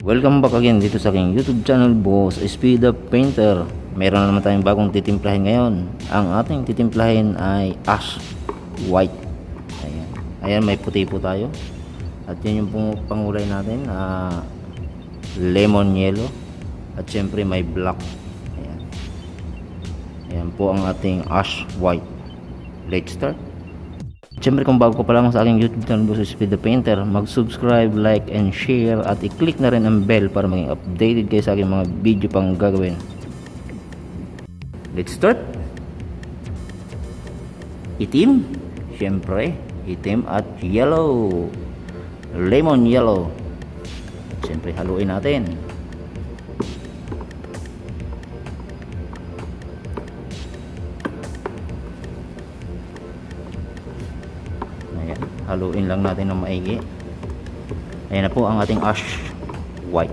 Welcome back again dito sa aking YouTube channel, Boss Speed Up Painter. Meron na naman tayong bagong titimplahin ngayon. Ang ating titimplahin ay ash white. Ayan, ayan, may puti po tayo. At yun yung pangulay natin, lemon yellow. At syempre may black. Ayan, ayan po ang ating ash white. Let's start. Siyempre kung bago ka pa lang sa aking YouTube channel, Boss Speed the Painter, mag-subscribe, like, and share at i-click na rin ang bell para maging updated kayo sa aking mga video pang gagawin. Let's start! Itim, siyempre, itim at yellow, lemon yellow. At siyempre haluin natin. Haluin lang natin ng maigi. Ayan na po ang ating ash white,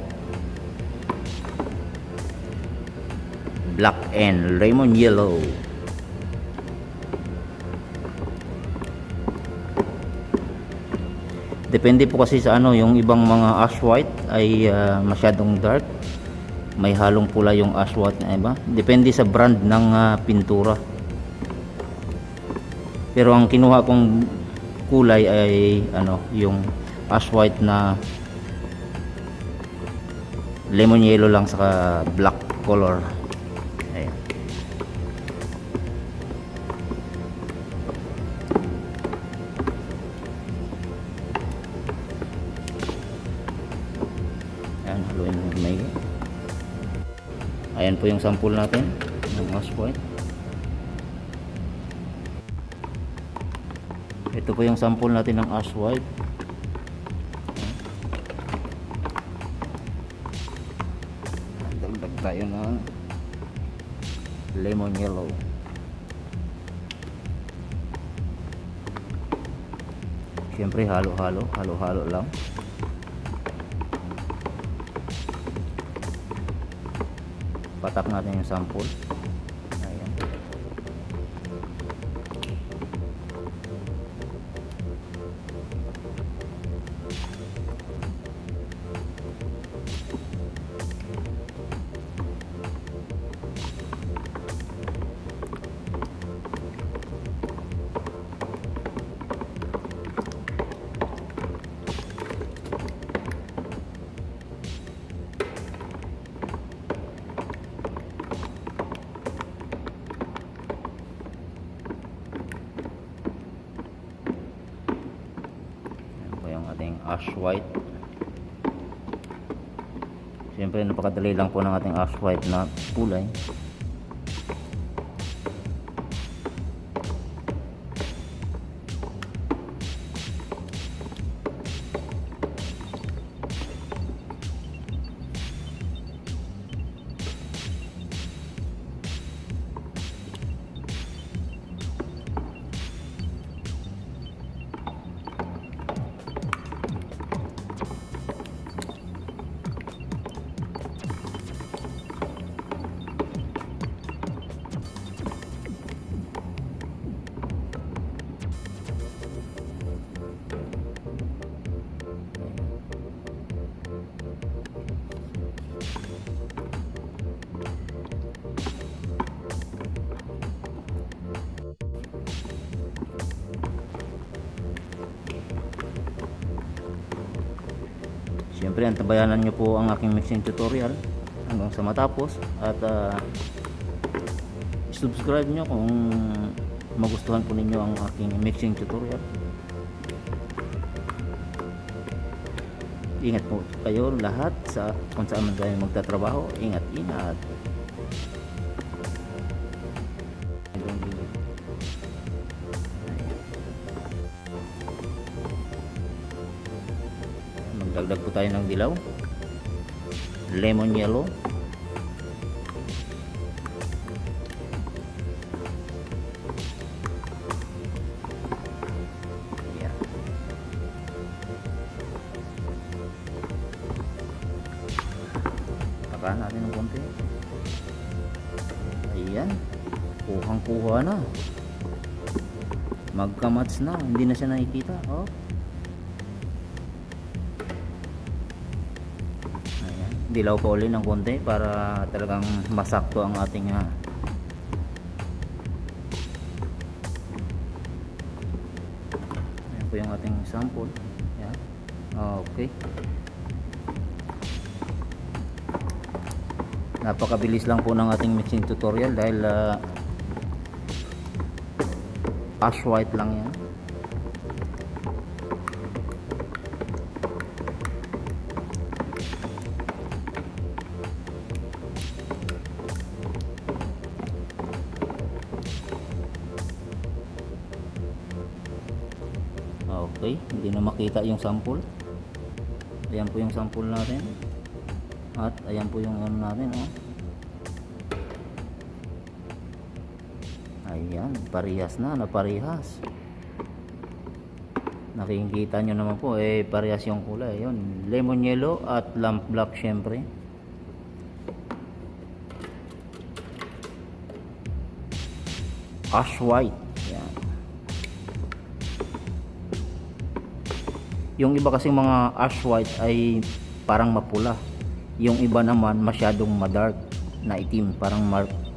black and lemon yellow. Depende po kasi sa yung ibang mga ash white ay masyadong dark, may halong pula yung ash white na iba. Depende sa brand ng pintura. Pero ang kinuha kong kulay ay yung ash white na lemon yellow lang saka black color. Ayan. Ayan, haluin mo maigi. Ayan po yung sample natin ng ash white. Ito po yung sample natin ng ash white. Dagdag tayo ng lemon yellow. Siyempre halo-halo lang. Patak natin yung sample. Ating ash white. Siyempre napakadali lang po ng ating ash white na kulay. Siyempre antabayanan nyo po ang aking mixing tutorial hanggang sa matapos at subscribe nyo kung magustuhan po ninyo ang aking mixing tutorial. Ingat po kayo lahat kung saan man kayo magtatrabaho. Ingat. Magdagdag po tayo ng dilaw, lemon yellow, yeah. Takaan natin ng konti. Ayan, kuhang-kuha na, magka-match na, hindi na siya nakikita. dilaw pa uli ng konti para talagang masakto ang ating ayan po yung ating sample. Ayan. Okay, napakabilis lang po ng ating mixing tutorial dahil ash white lang yan. Okay, hindi na makita yung sample. Ayan po yung sample natin. At ayan po yung ano natin, oh. Ayan, parehas na, naparehas. Nakikita nyo naman po, parehas yung kulay. Yun, lemon yellow at lamp black syempre. Ash white. Ayan. Yung iba kasing mga ash white ay parang mapula. Yung iba naman masyadong madark na itim, parang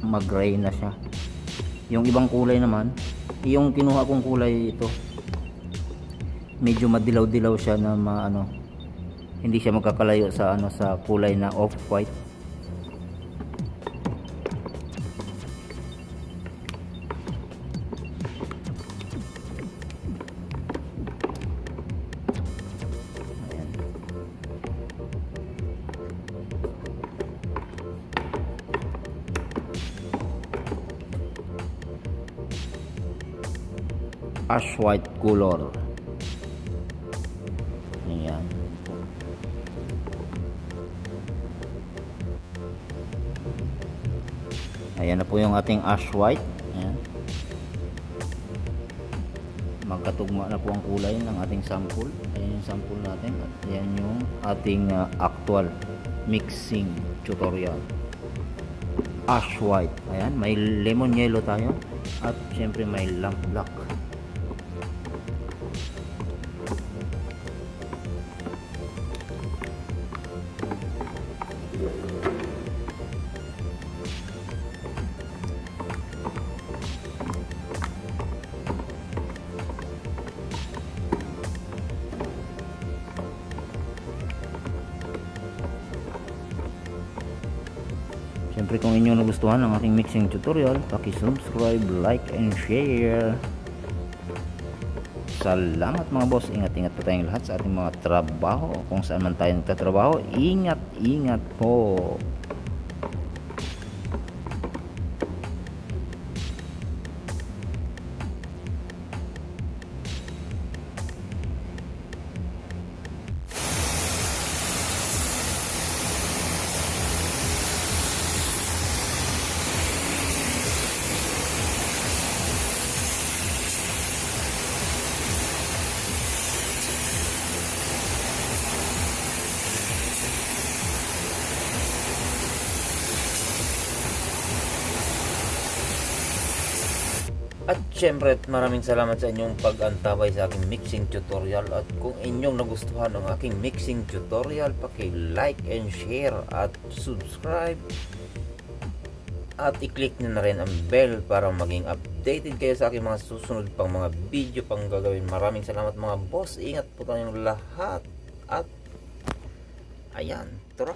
mag-gray na siya. Yung ibang kulay naman, yung kinuha kong kulay ito, medyo madilaw-dilaw siya na hindi siya magkakalayo sa sa kulay na off-white. Ash white color. Ayan. Ayan na po yung ating ash white. Ayan. Magkatugma na po ang kulay ng ating sample. Ayan yung sample natin at ayan yung ating actual mixing tutorial. Ash white. Ayan, may lemon yellow tayo at syempre may lamp black. Siyempre kung inyong nagustuhan ang aking mixing tutorial, paki-subscribe, like, and share. Salamat mga boss. Ingat-ingat po tayong lahat sa ating mga trabaho. Kung saan man tayo nagtatrabaho, ingat-ingat po. At syempre maraming salamat sa inyong pag-antabay sa aking mixing tutorial. At kung inyong nagustuhan ang aking mixing tutorial, paki-like and share at subscribe. At i-click nyo na rin ang bell para maging updated kayo sa aking mga susunod pang mga video pang gagawin. Maraming salamat mga boss. Ingat po tayong lahat. At ayan, tara.